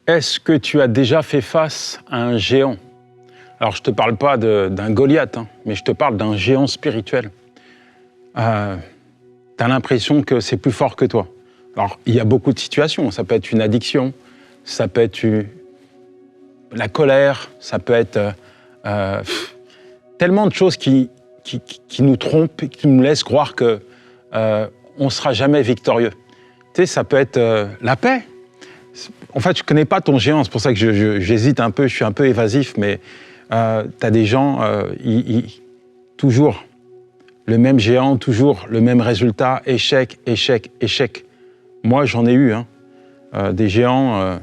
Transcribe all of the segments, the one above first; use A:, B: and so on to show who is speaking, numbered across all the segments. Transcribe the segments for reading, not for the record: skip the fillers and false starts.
A: Est-ce que tu as déjà fait face à un géant? Alors, je ne te parle pas d'un Goliath, mais je te parle d'un géant spirituel. Tu as l'impression que c'est plus fort que toi. Alors, il y a beaucoup de situations. Ça peut être une addiction, ça peut être la colère, ça peut être tellement de choses qui nous trompent, qui nous laissent croire qu'on ne sera jamais victorieux. Tu sais, ça peut être la paix. En fait, je ne connais pas ton géant, c'est pour ça que j'hésite un peu, je suis un peu évasif, mais tu as des gens, toujours le même géant, toujours le même résultat, échec, échec, échec. Moi, j'en ai eu des géants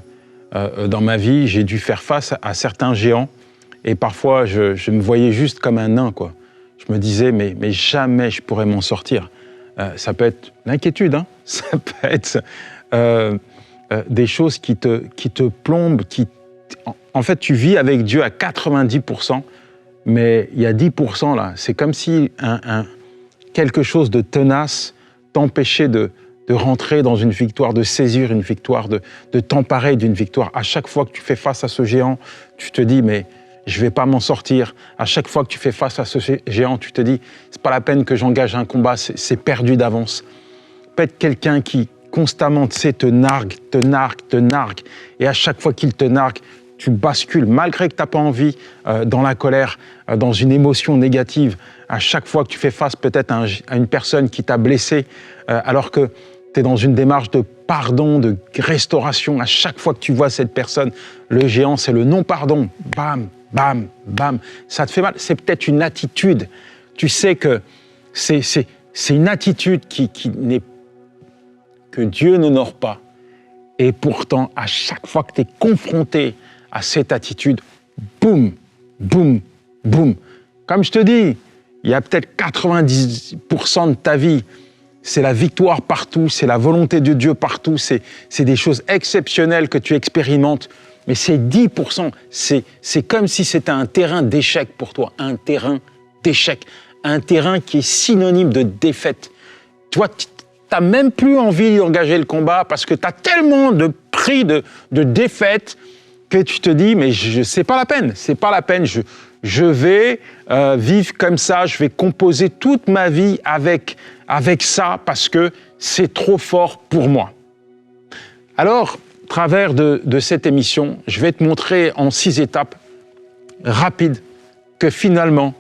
A: dans ma vie, j'ai dû faire face à certains géants, et parfois, je me voyais juste comme un nain, quoi. Je me disais, mais jamais je pourrais m'en sortir. Ça peut être l'inquiétude, ça peut être des choses qui te plombent, en fait, tu vis avec Dieu à 90%, mais il y a 10% là. C'est comme si quelque chose de tenace t'empêchait de rentrer dans une victoire, de saisir une victoire, de t'emparer d'une victoire. À chaque fois que tu fais face à ce géant, tu te dis, mais je ne vais pas m'en sortir. À chaque fois que tu fais face à ce géant, tu te dis, c'est pas la peine que j'engage un combat, c'est perdu d'avance. Peut-être quelqu'un qui constamment, tu sais, te nargue, et à chaque fois qu'il te nargue, tu bascules, malgré que tu n'as pas envie, dans la colère, dans une émotion négative. À chaque fois que tu fais face peut-être à une personne qui t'a blessé, alors que tu es dans une démarche de pardon, de restauration, à chaque fois que tu vois cette personne, le géant, c'est le non-pardon. Bam, bam, bam. Ça te fait mal. C'est peut-être une attitude. Tu sais que c'est une attitude que Dieu n'honore pas. Et pourtant, à chaque fois que tu es confronté à cette attitude, boum, boum, boum. Comme je te dis, il y a peut-être 90% de ta vie, c'est la victoire partout, c'est la volonté de Dieu partout, c'est des choses exceptionnelles que tu expérimentes, mais c'est 10%, c'est comme si c'était un terrain d'échec pour toi, un terrain d'échec, un terrain qui est synonyme de défaite. Toi, tu n'as même plus envie d'engager le combat parce que tu as tellement de prix de défaite que tu te dis, mais c'est pas la peine, je vais vivre comme ça, je vais composer toute ma vie avec ça parce que c'est trop fort pour moi. Alors, à travers de cette émission, je vais te montrer en 6 étapes rapides que finalement,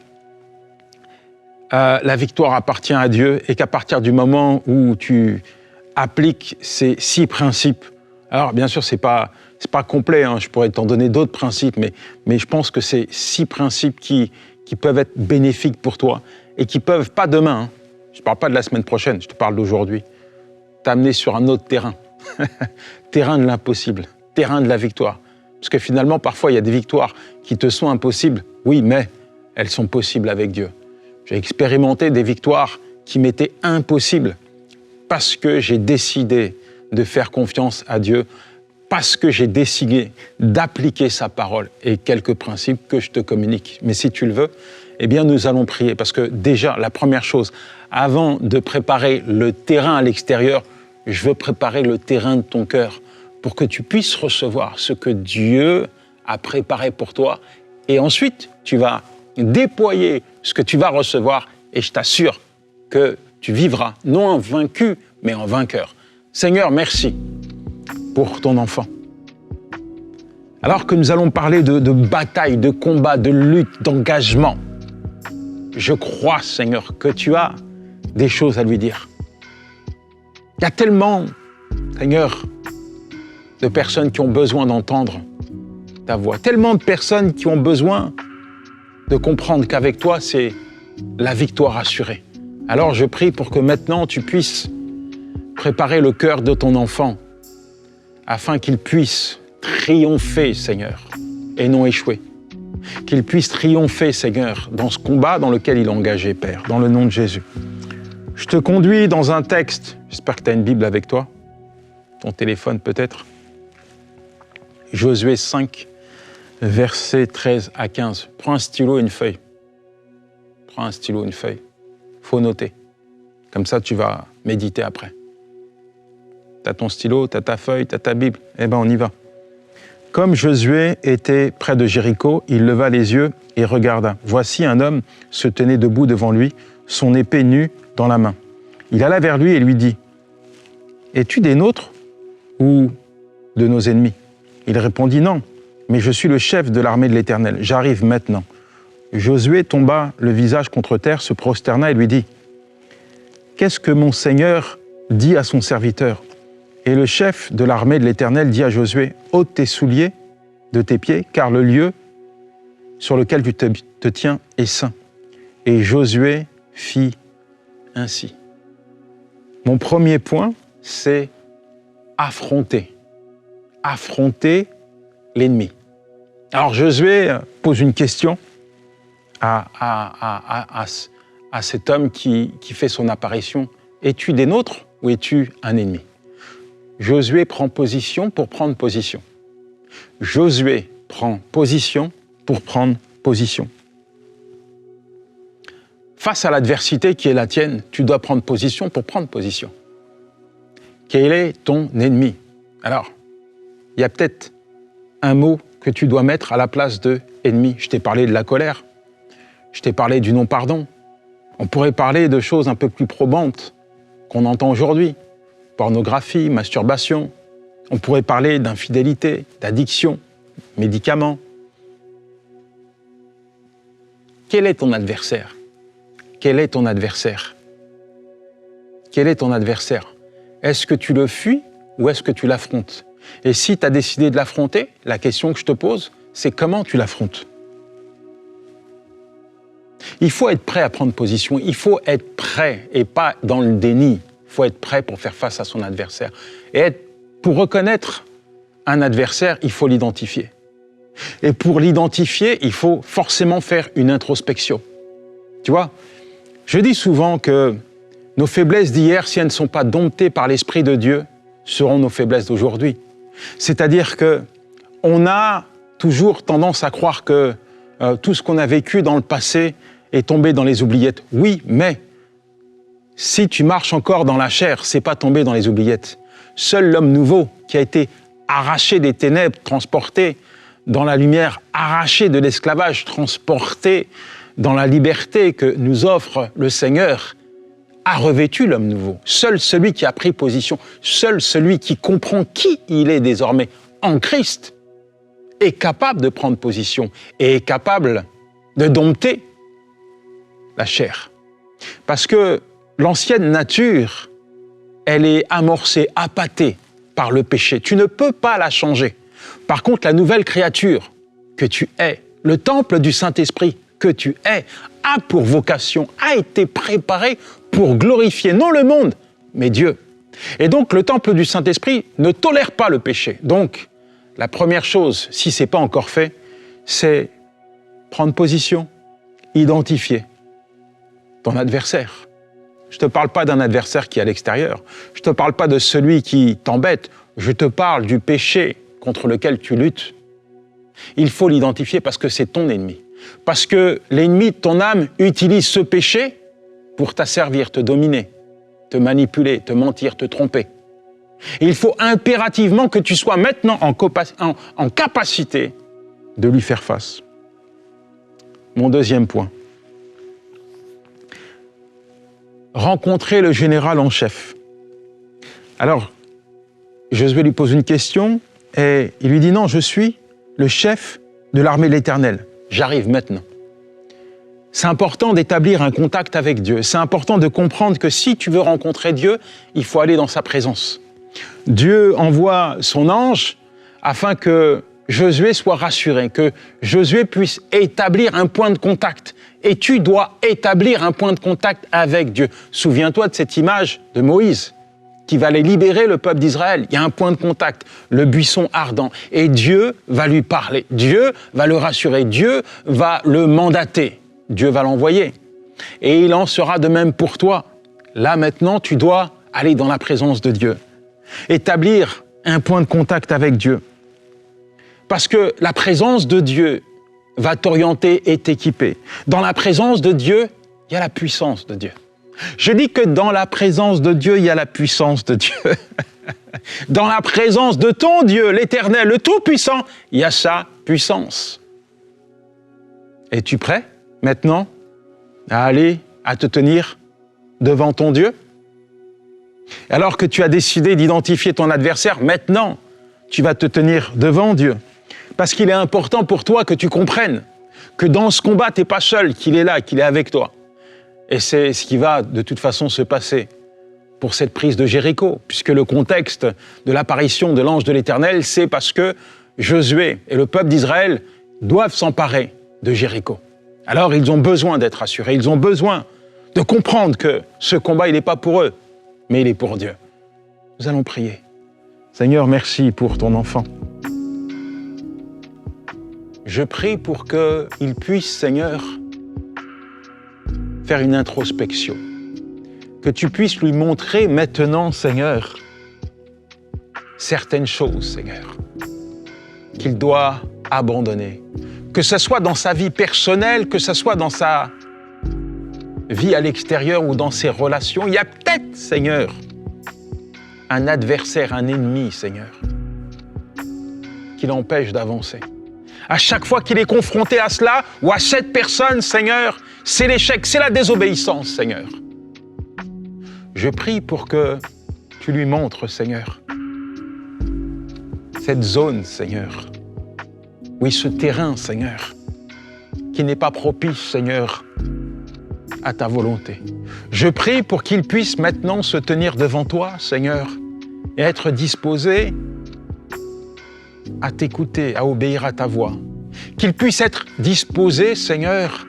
A: la victoire appartient à Dieu et qu'à partir du moment où tu appliques ces 6 principes, alors bien sûr, c'est pas complet, je pourrais t'en donner d'autres principes, mais je pense que c'est 6 principes qui peuvent être bénéfiques pour toi et qui peuvent, pas demain, je ne parle pas de la semaine prochaine, je te parle d'aujourd'hui, t'amener sur un autre terrain, terrain de l'impossible, terrain de la victoire. Parce que finalement, parfois, il y a des victoires qui te sont impossibles, oui, mais elles sont possibles avec Dieu. J'ai expérimenté des victoires qui m'étaient impossibles parce que j'ai décidé de faire confiance à Dieu, parce que j'ai décidé d'appliquer sa parole et quelques principes que je te communique. Mais si tu le veux, eh bien nous allons prier, parce que déjà, la première chose, avant de préparer le terrain à l'extérieur, je veux préparer le terrain de ton cœur pour que tu puisses recevoir ce que Dieu a préparé pour toi. Et ensuite, tu vas déployer ce que tu vas recevoir et je t'assure que tu vivras non en vaincu, mais en vainqueur. Seigneur, merci pour ton enfant. Alors que nous allons parler de bataille, de combat, de lutte, d'engagement, je crois, Seigneur, que tu as des choses à lui dire. Il y a tellement, Seigneur, de personnes qui ont besoin d'entendre ta voix, tellement de personnes qui ont besoin de comprendre qu'avec toi, c'est la victoire assurée. Alors je prie pour que maintenant tu puisses préparer le cœur de ton enfant afin qu'il puisse triompher, Seigneur, et non échouer. Qu'il puisse triompher, Seigneur, dans ce combat dans lequel il est engagé, Père, dans le nom de Jésus. Je te conduis dans un texte, j'espère que tu as une Bible avec toi, ton téléphone peut-être. Josué 5, versets 13 à 15. Prends un stylo et une feuille. Prends un stylo et une feuille. Faut noter. Comme ça, tu vas méditer après. Tu as ton stylo, tu as ta feuille, tu as ta Bible. Eh bien, on y va. Comme Josué était près de Jéricho, il leva les yeux et regarda. Voici un homme se tenait debout devant lui, son épée nue dans la main. Il alla vers lui et lui dit « Es-tu des nôtres ou de nos ennemis ?» Il répondit « Non, mais je suis le chef de l'armée de l'Éternel. J'arrive maintenant. » Josué tomba le visage contre terre, se prosterna et lui dit « Qu'est-ce que mon Seigneur dit à son serviteur ?» Et le chef de l'armée de l'Éternel dit à Josué « Ôte tes souliers de tes pieds, car le lieu sur lequel tu te tiens est saint. » Et Josué fit ainsi. Mon premier point, c'est affronter. Affronter l'ennemi. Alors Josué pose une question à cet homme qui fait son apparition. Es-tu des nôtres ou es-tu un ennemi? Josué prend position pour prendre position. Josué prend position pour prendre position. Face à l'adversité qui est la tienne, tu dois prendre position pour prendre position. Quel est ton ennemi? Alors, il y a peut-être un mot que tu dois mettre à la place de ennemi. Je t'ai parlé de la colère, je t'ai parlé du non-pardon. On pourrait parler de choses un peu plus probantes qu'on entend aujourd'hui. Pornographie, masturbation. On pourrait parler d'infidélité, d'addiction, médicaments. Quel est ton adversaire? Quel est ton adversaire? Quel est ton adversaire? Est-ce que tu le fuis ou est-ce que tu l'affrontes? Et si tu as décidé de l'affronter, la question que je te pose, c'est comment tu l'affrontes? Il faut être prêt à prendre position, il faut être prêt et pas dans le déni. Il faut être prêt pour faire face à son adversaire. Et pour reconnaître un adversaire, il faut l'identifier. Et pour l'identifier, il faut forcément faire une introspection. Tu vois, je dis souvent que nos faiblesses d'hier, si elles ne sont pas domptées par l'Esprit de Dieu, seront nos faiblesses d'aujourd'hui. C'est-à-dire qu'on a toujours tendance à croire que tout ce qu'on a vécu dans le passé est tombé dans les oubliettes. Oui, mais si tu marches encore dans la chair, c'est pas tombé dans les oubliettes. Seul l'homme nouveau qui a été arraché des ténèbres, transporté dans la lumière, arraché de l'esclavage, transporté dans la liberté que nous offre le Seigneur, a revêtu l'homme nouveau. Seul celui qui a pris position, seul celui qui comprend qui il est désormais en Christ est capable de prendre position et est capable de dompter la chair. Parce que l'ancienne nature, elle est amorcée, appâtée par le péché. Tu ne peux pas la changer. Par contre, la nouvelle créature que tu es, le temple du Saint-Esprit que tu es, a pour vocation, a été préparé pour glorifier non le monde, mais Dieu. Et donc, le temple du Saint-Esprit ne tolère pas le péché. Donc, la première chose, si ce n'est pas encore fait, c'est prendre position, identifier ton adversaire. Je ne te parle pas d'un adversaire qui est à l'extérieur. Je ne te parle pas de celui qui t'embête. Je te parle du péché contre lequel tu luttes. Il faut l'identifier parce que c'est ton ennemi. Parce que l'ennemi de ton âme utilise ce péché pour t'asservir, te dominer, te manipuler, te mentir, te tromper. Et il faut impérativement que tu sois maintenant en capacité de lui faire face. Mon deuxième point. Rencontrer le général en chef. Alors, Josué lui pose une question et il lui dit « Non, je suis le chef de l'armée de l'Éternel. J'arrive maintenant. » C'est important d'établir un contact avec Dieu. C'est important de comprendre que si tu veux rencontrer Dieu, il faut aller dans sa présence. Dieu envoie son ange afin que Josué soit rassuré, que Josué puisse établir un point de contact. Et tu dois établir un point de contact avec Dieu. Souviens-toi de cette image de Moïse qui va aller libérer le peuple d'Israël. Il y a un point de contact, le buisson ardent. Et Dieu va lui parler. Dieu va le rassurer. Dieu va le mandater. Dieu va l'envoyer. Et il en sera de même pour toi. Là, maintenant, tu dois aller dans la présence de Dieu. Établir un point de contact avec Dieu. Parce que la présence de Dieu va t'orienter et t'équiper. Dans la présence de Dieu, il y a la puissance de Dieu. Je dis que dans la présence de Dieu, il y a la puissance de Dieu. Dans la présence de ton Dieu, l'Éternel, le Tout-Puissant, il y a sa puissance. Es-tu prêt, maintenant, à te tenir devant ton Dieu? Alors que tu as décidé d'identifier ton adversaire, maintenant, tu vas te tenir devant Dieu. Parce qu'il est important pour toi que tu comprennes que dans ce combat, tu n'es pas seul, qu'il est là, qu'il est avec toi. Et c'est ce qui va de toute façon se passer pour cette prise de Jéricho, puisque le contexte de l'apparition de l'ange de l'Éternel, c'est parce que Josué et le peuple d'Israël doivent s'emparer de Jéricho. Alors ils ont besoin d'être assurés, ils ont besoin de comprendre que ce combat, il n'est pas pour eux, mais il est pour Dieu. Nous allons prier. Seigneur, merci pour ton enfant. Je prie pour qu'il puisse, Seigneur, faire une introspection. Que tu puisses lui montrer maintenant, Seigneur, certaines choses, Seigneur, qu'il doit abandonner. Que ce soit dans sa vie personnelle, que ce soit dans sa vie à l'extérieur ou dans ses relations. Il y a peut-être, Seigneur, un adversaire, un ennemi, Seigneur, qui l'empêche d'avancer. À chaque fois qu'il est confronté à cela ou à cette personne, Seigneur, c'est l'échec, c'est la désobéissance, Seigneur. Je prie pour que tu lui montres, Seigneur, cette zone, Seigneur, oui, ce terrain, Seigneur, qui n'est pas propice, Seigneur, à ta volonté. Je prie pour qu'il puisse maintenant se tenir devant toi, Seigneur, et être disposé à t'écouter, à obéir à ta voix. Qu'il puisse être disposé, Seigneur,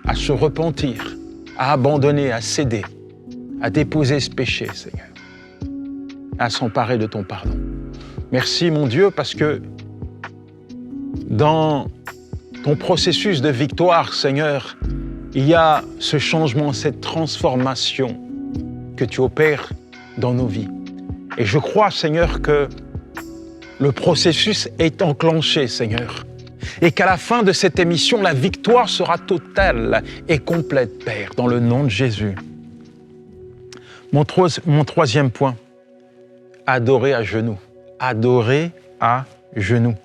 A: à se repentir, à abandonner, à céder, à déposer ce péché, Seigneur, à s'emparer de ton pardon. Merci, mon Dieu, parce que dans ton processus de victoire, Seigneur, il y a ce changement, cette transformation que tu opères dans nos vies. Et je crois, Seigneur, que le processus est enclenché, Seigneur, et qu'à la fin de cette émission, la victoire sera totale et complète, Père, dans le nom de Jésus. Mon troisième point, adorer à genoux. Adorer à genoux.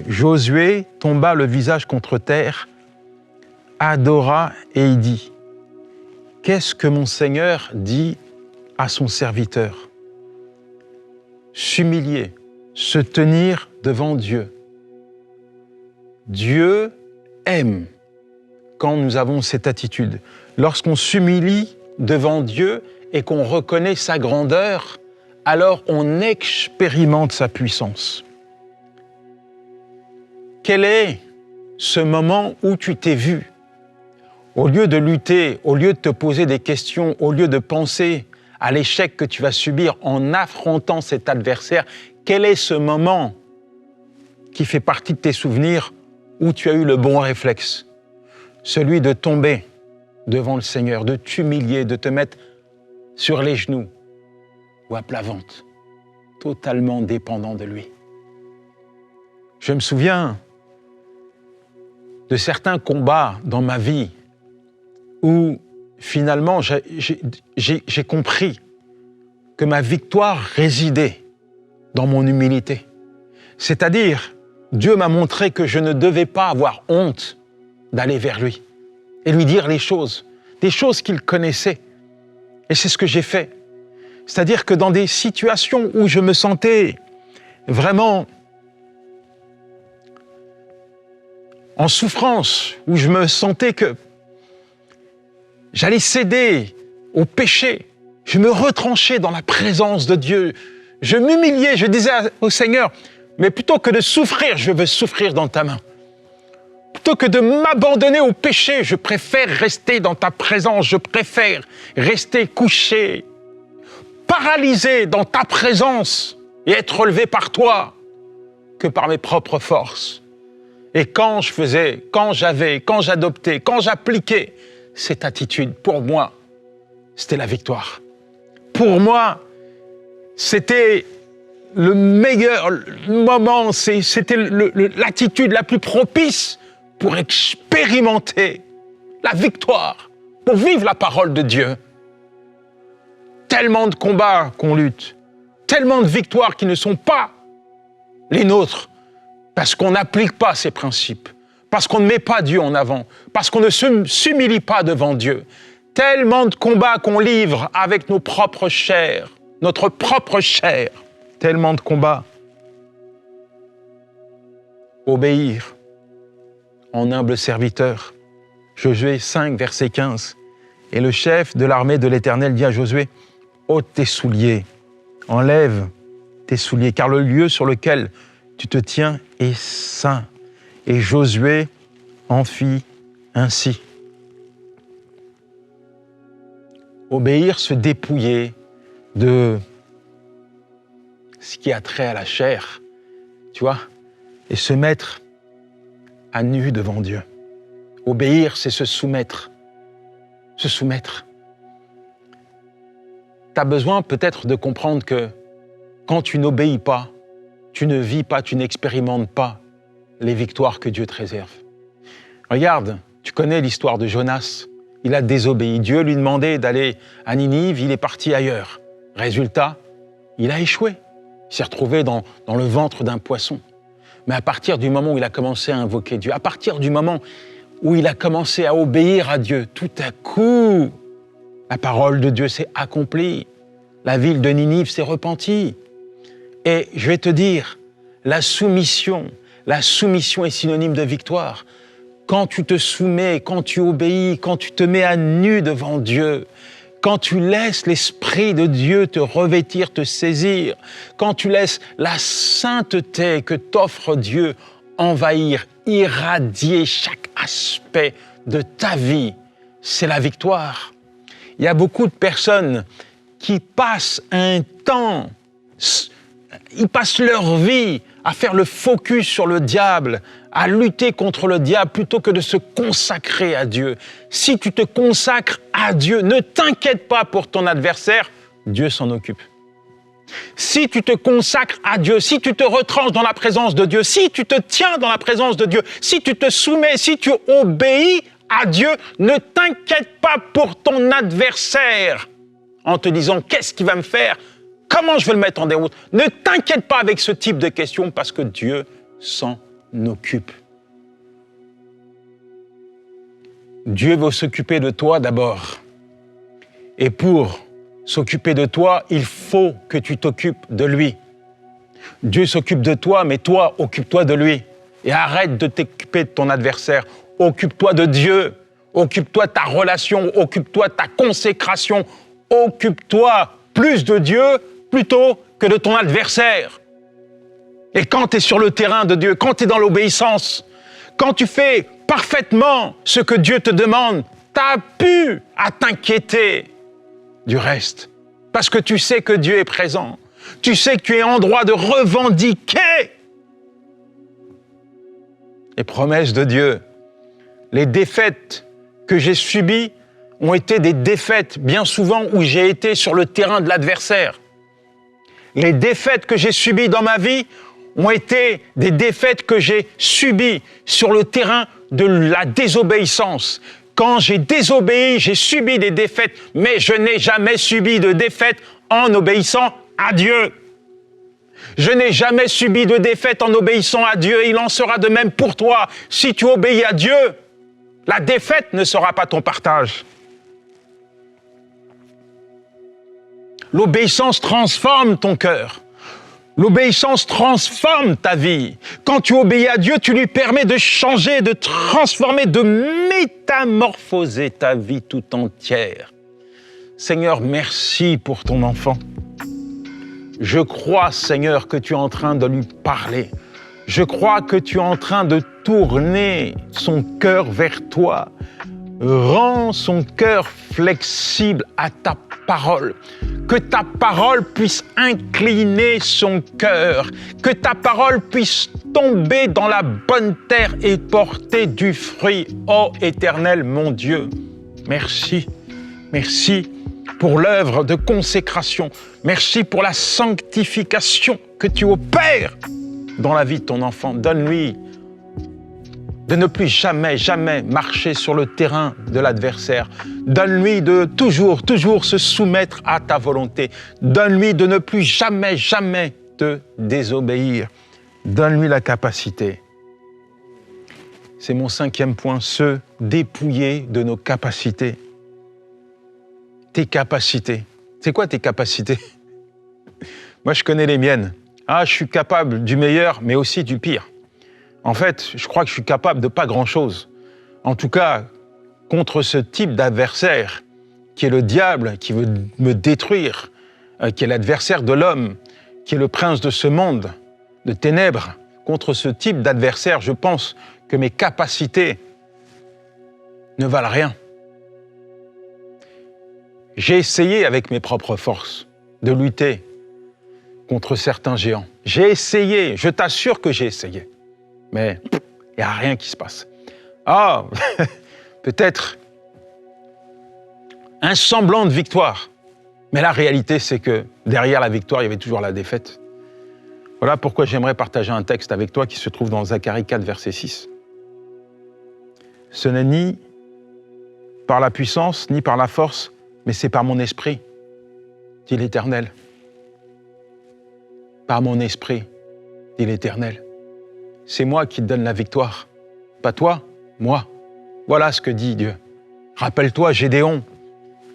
A: Josué tomba le visage contre terre, adora et il dit, « Qu'est-ce que mon Seigneur dit à son serviteur ?» S'humilier, se tenir devant Dieu. Dieu aime quand nous avons cette attitude. Lorsqu'on s'humilie devant Dieu et qu'on reconnaît sa grandeur, alors on expérimente sa puissance. Quel est ce moment où tu t'es vu? Au lieu de lutter, au lieu de te poser des questions, au lieu de penser à l'échec que tu vas subir en affrontant cet adversaire, quel est ce moment qui fait partie de tes souvenirs où tu as eu le bon réflexe? Celui de tomber devant le Seigneur, de t'humilier, de te mettre sur les genoux ou à plat ventre, totalement dépendant de lui. Je me souviens de certains combats dans ma vie où finalement j'ai compris que ma victoire résidait dans mon humilité. C'est-à-dire, Dieu m'a montré que je ne devais pas avoir honte d'aller vers lui et lui dire les choses, des choses qu'il connaissait. Et c'est ce que j'ai fait. C'est-à-dire que dans des situations où je me sentais vraiment en souffrance, où je me sentais que j'allais céder au péché, je me retranchais dans la présence de Dieu, je m'humiliais, je disais au Seigneur, mais plutôt que de souffrir, je veux souffrir dans ta main. Plutôt que de m'abandonner au péché, je préfère rester dans ta présence, je préfère rester couché, paralysé dans ta présence et être relevé par toi que par mes propres forces. Et quand j'adoptais, quand j'appliquais cette attitude, pour moi, c'était la victoire. Pour moi, c'était le meilleur moment, c'était l'attitude la plus propice pour expérimenter la victoire, pour vivre la parole de Dieu. Tellement de combats qu'on lutte, tellement de victoires qui ne sont pas les nôtres, parce qu'on n'applique pas ces principes, parce qu'on ne met pas Dieu en avant, parce qu'on ne s'humilie pas devant Dieu. Tellement de combats qu'on livre avec nos propres chairs, notre propre chair, tellement de combats. Obéir en humble serviteur. Josué 5, verset 15. Et le chef de l'armée de l'Éternel dit à Josué, « ôte tes souliers, enlève tes souliers, car le lieu sur lequel tu te tiens est saint. » Et Josué en fit ainsi. Obéir, se dépouiller de ce qui a trait à la chair, tu vois, et se mettre à nu devant Dieu. Obéir, c'est se soumettre. Se soumettre. Tu as besoin peut-être de comprendre que quand tu n'obéis pas, tu ne vis pas, tu n'expérimentes pas les victoires que Dieu te réserve. Regarde, tu connais l'histoire de Jonas. Il a désobéi. Dieu lui demandait d'aller à Ninive, il est parti ailleurs. Résultat, il a échoué. Il s'est retrouvé dans le ventre d'un poisson. Mais à partir du moment où il a commencé à invoquer Dieu, à partir du moment où il a commencé à obéir à Dieu, tout à coup, la parole de Dieu s'est accomplie. La ville de Ninive s'est repentie. Et je vais te dire, la soumission est synonyme de victoire. Quand tu te soumets, quand tu obéis, quand tu te mets à nu devant Dieu, quand tu laisses l'Esprit de Dieu te revêtir, te saisir, quand tu laisses la sainteté que t'offre Dieu envahir, irradier chaque aspect de ta vie, c'est la victoire. Il y a beaucoup de personnes qui passent un temps, ils passent leur vie à faire le focus sur le diable, à lutter contre le diable plutôt que de se consacrer à Dieu. Si tu te consacres à Dieu, ne t'inquiète pas pour ton adversaire, Dieu s'en occupe. Si tu te consacres à Dieu, si tu te retranches dans la présence de Dieu, si tu te tiens dans la présence de Dieu, si tu te soumets, si tu obéis à Dieu, ne t'inquiète pas pour ton adversaire en te disant « qu'est-ce qu'il va me faire ? Comment je vais le mettre en déroute ?» Ne t'inquiète pas avec ce type de questions parce que Dieu s'en occupe. Dieu veut s'occuper de toi d'abord. Et pour s'occuper de toi, il faut que tu t'occupes de lui. Dieu s'occupe de toi, mais toi, occupe-toi de lui. Et arrête de t'occuper de ton adversaire. Occupe-toi de Dieu. Occupe-toi de ta relation. Occupe-toi de ta consécration. Occupe-toi plus de Dieu plutôt que de ton adversaire. Et quand tu es sur le terrain de Dieu, quand tu es dans l'obéissance, quand tu fais parfaitement ce que Dieu te demande, tu n'as plus à t'inquiéter du reste. Parce que tu sais que Dieu est présent. Tu sais que tu es en droit de revendiquer les promesses de Dieu. Les défaites que j'ai subies ont été des défaites bien souvent où j'ai été sur le terrain de l'adversaire. Les défaites que j'ai subies dans ma vie ont été des défaites que j'ai subies sur le terrain de la désobéissance. Quand j'ai désobéi, j'ai subi des défaites, mais je n'ai jamais subi de défaite en obéissant à Dieu. Je n'ai jamais subi de défaite en obéissant à Dieu, et il en sera de même pour toi. Si tu obéis à Dieu, la défaite ne sera pas ton partage. L'obéissance transforme ton cœur. L'obéissance transforme ta vie. Quand tu obéis à Dieu, tu lui permets de changer, de transformer, de métamorphoser ta vie tout entière. Seigneur, merci pour ton enfant. Je crois, Seigneur, que tu es en train de lui parler. Je crois que tu es en train de tourner son cœur vers toi. Rends son cœur flexible à ta parole. Que ta parole puisse incliner son cœur. Que ta parole puisse tomber dans la bonne terre et porter du fruit. Ô Éternel, mon Dieu, merci. Merci pour l'œuvre de consécration. Merci pour la sanctification que tu opères dans la vie de ton enfant. Donne-lui de ne plus jamais, jamais marcher sur le terrain de l'adversaire. Donne-lui de toujours, toujours se soumettre à ta volonté. Donne-lui de ne plus jamais, jamais te désobéir. Donne-lui la capacité. C'est mon 5e point, se dépouiller de nos capacités. Tes capacités. C'est quoi tes capacités? Moi, je connais les miennes. Ah, je suis capable du meilleur, mais aussi du pire. En fait, je crois que je suis capable de pas grand-chose. En tout cas, contre ce type d'adversaire, qui est le diable, qui veut me détruire, qui est l'adversaire de l'homme, qui est le prince de ce monde, de ténèbres. Contre ce type d'adversaire, je pense que mes capacités ne valent rien. J'ai essayé avec mes propres forces de lutter contre certains géants. J'ai essayé, je t'assure que j'ai essayé. Mais il n'y a rien qui se passe. Ah, peut-être un semblant de victoire. Mais la réalité, c'est que derrière la victoire, il y avait toujours la défaite. Voilà pourquoi j'aimerais partager un texte avec toi qui se trouve dans Zacharie 4, verset 6. Ce n'est ni par la puissance, ni par la force, mais c'est par mon esprit, dit l'Éternel. Par mon esprit, dit l'Éternel. C'est moi qui te donne la victoire. Pas toi, moi. Voilà ce que dit Dieu. Rappelle-toi, Gédéon,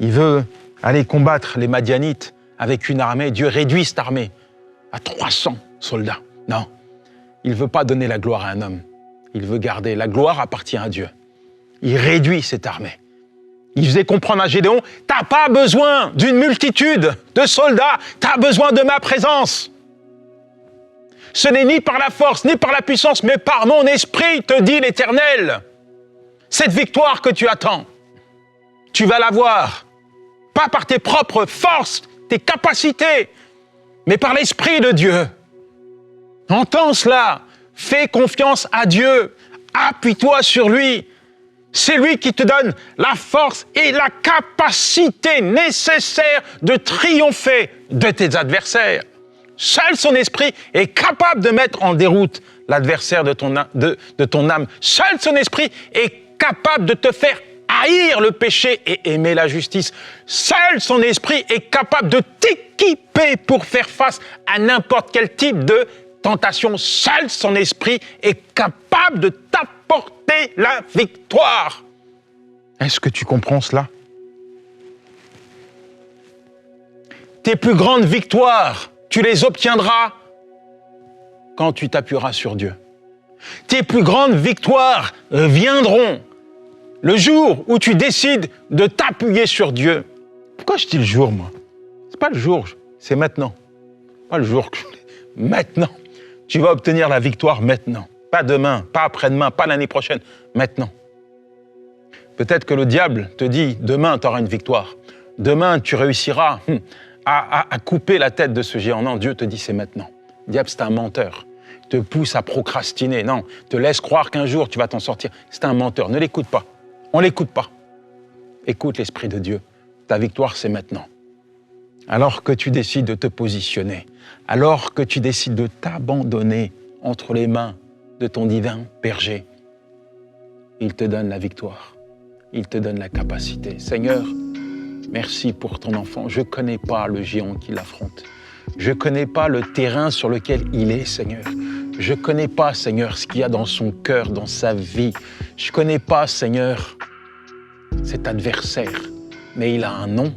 A: il veut aller combattre les Madianites avec une armée. Dieu réduit cette armée à 300 soldats. Non, il ne veut pas donner la gloire à un homme. Il veut garder. La gloire appartient à Dieu. Il réduit cette armée. Il faisait comprendre à Gédéon, tu n'as pas besoin d'une multitude de soldats, tu as besoin de ma présence. Ce n'est ni par la force, ni par la puissance, mais par mon esprit, te dit l'Éternel. Cette victoire que tu attends, tu vas l'avoir. Pas par tes propres forces, tes capacités, mais par l'Esprit de Dieu. Entends cela, fais confiance à Dieu, appuie-toi sur lui. C'est lui qui te donne la force et la capacité nécessaire de triompher de tes adversaires. Seul son esprit est capable de mettre en déroute l'adversaire de ton âme. Seul son esprit est capable de te faire haïr le péché et aimer la justice. Seul son esprit est capable de t'équiper pour faire face à n'importe quel type de tentation. Seul son esprit est capable de t'apporter la victoire. Est-ce que tu comprends cela? Tes plus grandes victoires, tu les obtiendras quand tu t'appuieras sur Dieu. Tes plus grandes victoires viendront le jour où tu décides de t'appuyer sur Dieu. Pourquoi je dis le jour, moi? C'est pas le jour, c'est maintenant. Pas le jour, maintenant. Tu vas obtenir la victoire maintenant. Pas demain, pas après-demain, pas l'année prochaine, maintenant. Peut-être que le diable te dit, demain, tu auras une victoire. Demain, tu réussiras à couper la tête de ce géant. Non, Dieu te dit, c'est maintenant. Le diable, c'est un menteur. Te pousse à procrastiner. Non, te laisse croire qu'un jour, tu vas t'en sortir. C'est un menteur. Ne l'écoute pas. On ne l'écoute pas. Écoute l'Esprit de Dieu. Ta victoire, c'est maintenant. Alors que tu décides de te positionner, alors que tu décides de t'abandonner entre les mains de ton divin berger, il te donne la victoire. Il te donne la capacité. Seigneur, merci pour ton enfant. Je ne connais pas le géant qui l'affronte. Je ne connais pas le terrain sur lequel il est, Seigneur. Je ne connais pas, Seigneur, ce qu'il y a dans son cœur, dans sa vie. Je ne connais pas, Seigneur, cet adversaire. Mais il a un nom.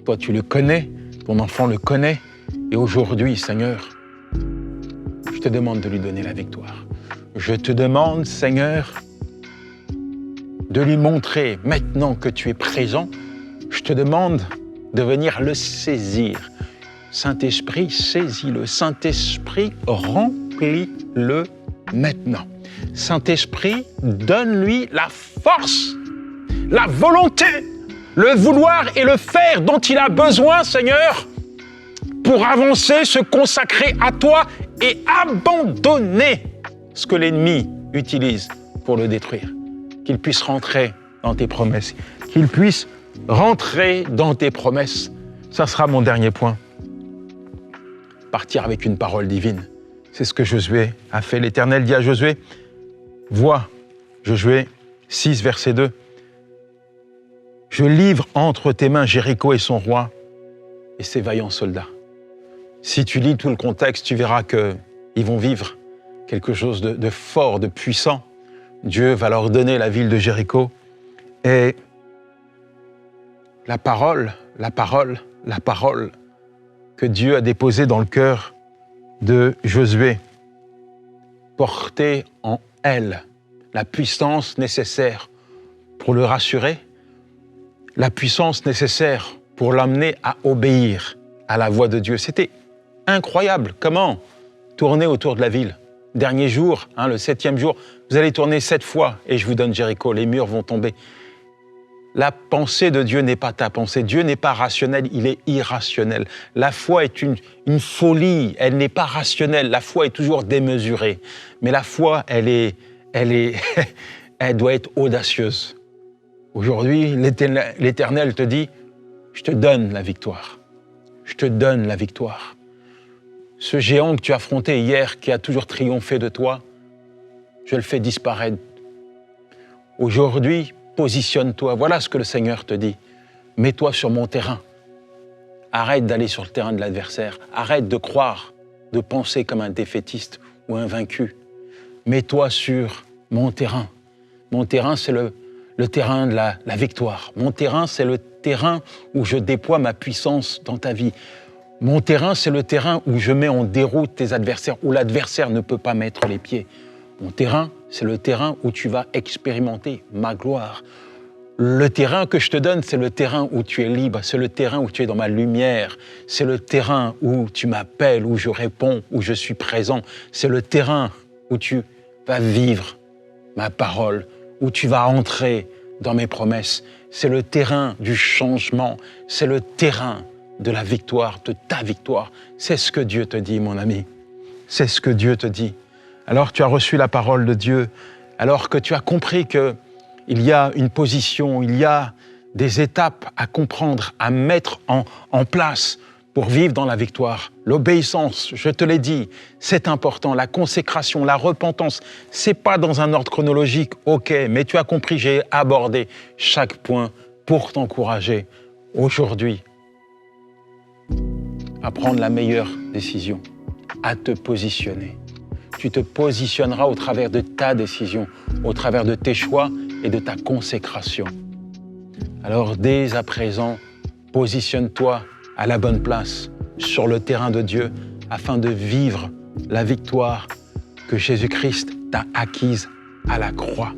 A: Toi, tu le connais. Ton enfant le connaît. Et aujourd'hui, Seigneur, je te demande de lui donner la victoire. Je te demande, Seigneur, de lui montrer maintenant que tu es présent. Je te demande de venir le saisir. Saint-Esprit, saisis-le. Saint-Esprit, remplis-le maintenant. Saint-Esprit, donne-lui la force, la volonté, le vouloir et le faire dont il a besoin, Seigneur, pour avancer, se consacrer à toi et abandonner ce que l'ennemi utilise pour le détruire. Qu'il puisse rentrer dans tes promesses. Qu'il puisse rentrer dans tes promesses. Ça sera mon dernier point. Partir avec une parole divine. C'est ce que Josué a fait. L'Éternel dit à Josué, vois, Josué 6, verset 2. Je livre entre tes mains Jéricho et son roi et ses vaillants soldats. Si tu lis tout le contexte, tu verras qu'ils vont vivre quelque chose de fort, de puissant. Dieu va leur donner la ville de Jéricho et la parole que Dieu a déposée dans le cœur de Josué, porter en elle la puissance nécessaire pour le rassurer, la puissance nécessaire pour l'amener à obéir à la voix de Dieu. C'était incroyable. Comment tourner autour de la ville? Dernier jour, le 7e jour, vous allez tourner 7 fois et je vous donne Jéricho, les murs vont tomber. La pensée de Dieu n'est pas ta pensée. Dieu n'est pas rationnel, il est irrationnel. La foi est une folie, elle n'est pas rationnelle. La foi est toujours démesurée. Mais la foi, elle doit être audacieuse. Aujourd'hui, l'Éternel te dit, je te donne la victoire. Je te donne la victoire. Ce géant que tu as affronté hier, qui a toujours triomphé de toi, je le fais disparaître. Aujourd'hui, positionne-toi. Voilà ce que le Seigneur te dit. Mets-toi sur mon terrain. Arrête d'aller sur le terrain de l'adversaire. Arrête de croire, de penser comme un défaitiste ou un vaincu. Mets-toi sur mon terrain. Mon terrain, c'est le terrain de la victoire. Mon terrain, c'est le terrain où je déploie ma puissance dans ta vie. Mon terrain, c'est le terrain où je mets en déroute tes adversaires, où l'adversaire ne peut pas mettre les pieds. Mon terrain, c'est le terrain où tu vas expérimenter ma gloire. Le terrain que je te donne, c'est le terrain où tu es libre, c'est le terrain où tu es dans ma lumière, c'est le terrain où tu m'appelles, où je réponds, où je suis présent, c'est le terrain où tu vas vivre ma parole, où tu vas entrer dans mes promesses. C'est le terrain du changement, c'est le terrain de la victoire, de ta victoire. C'est ce que Dieu te dit, mon ami. C'est ce que Dieu te dit. Alors tu as reçu la parole de Dieu, alors que tu as compris qu'il y a une position, il y a des étapes à comprendre, à mettre en place pour vivre dans la victoire. L'obéissance, je te l'ai dit, c'est important. La consécration, la repentance, c'est pas dans un ordre chronologique, ok, mais tu as compris, j'ai abordé chaque point pour t'encourager aujourd'hui à prendre la meilleure décision, à te positionner. Tu te positionneras au travers de ta décision, au travers de tes choix et de ta consécration. Alors dès à présent, positionne-toi à la bonne place, sur le terrain de Dieu, afin de vivre la victoire que Jésus-Christ t'a acquise à la croix.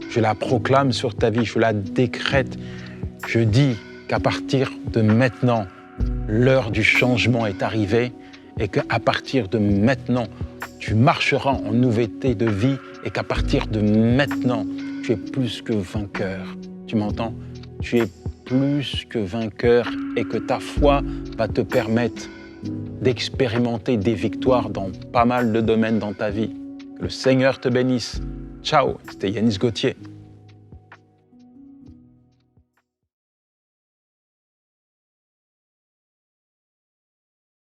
A: Je la proclame sur ta vie, je la décrète. Je dis qu'à partir de maintenant, l'heure du changement est arrivée et qu'à partir de maintenant, tu marcheras en nouveauté de vie et qu'à partir de maintenant, tu es plus que vainqueur. Tu m'entends? Tu es plus que vainqueur et que ta foi va te permettre d'expérimenter des victoires dans pas mal de domaines dans ta vie. Que le Seigneur te bénisse. Ciao, c'était Yanis Gauthier.